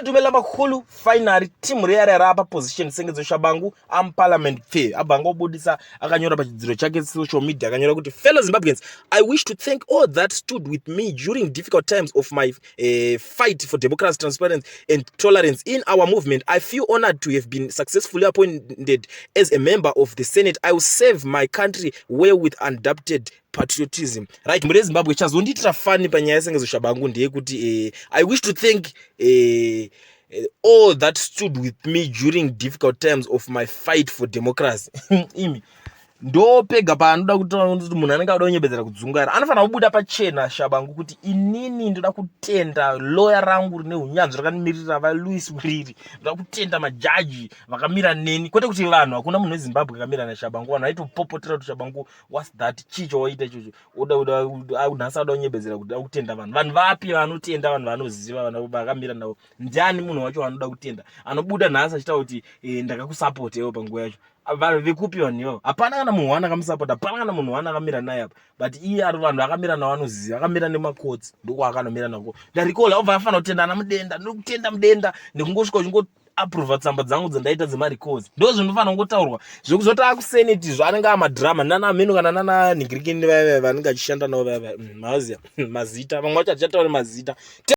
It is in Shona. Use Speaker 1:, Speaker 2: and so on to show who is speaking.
Speaker 1: dumela makgolo finally team re ya re rapa position Inzwai Tshabangu am parliament fair abango budisa akanyora pa chidziro chake social media akanyora kuti fellow Zimbabweans, I wish to thank all that stood with me during difficult times of my fight for democracy, transparency and tolerance in our movement. I feel honored to have been successfully appointed as a member of the Senate. I will serve my country well with undoubted patriotism. Right, muri Zimbabwe chazonditira fani panyaya Inzwai Tshabangu ndeye kuti I wish to thank all that stood with me during difficult times of my fight for democracy. Imi ndo pega panoda kuti munhu anenge ada kunyebedzera kudzungara anofana kubuda pachena Tshabangu kuti inini ndoda kutenda lawyer rangu rine unyanzvi rakanimirira va Louis Muriri, ndoda kutenda majaji vakamira neni, kwete kuti vanhu hakuna munhu weZimbabwe akamira naTshabangu. Vanhu vaitopopotera kuti Tshabangu what's that, chicho waita ichocho, nhasi ada kunyebedzera kuti kutenda vanhu vapi vanotenda, vanhu vanoziva, vanhu vakamira navo. Ndiani munhu wacho vanoda kutenda anobuda nhasi achitaura kuti ndakakusupport iwo panguva yacho? Vanhu vekupi vanhu ivo? Hapana kana munhu wana akamusapota, hapana kana munhu wana akamira naye apa, but iye ari vanhu akamira navo vanoziva, akamira nemakotsi ndiko akanomira nako. Ndarikola obva afana kutendana mudenda, ndokutenda mudenda nekungosvika uchingo approva tsamba dzangu dzandaita dzemarecords. Ndo zvinofana kungotaurwa. Zvekuzoti akusenate izvo anenge amadrama nana Ameno kana nana Ningirikini vanenge achishanda navo maziya mazita, vamwe vacho hatichatauri mazita.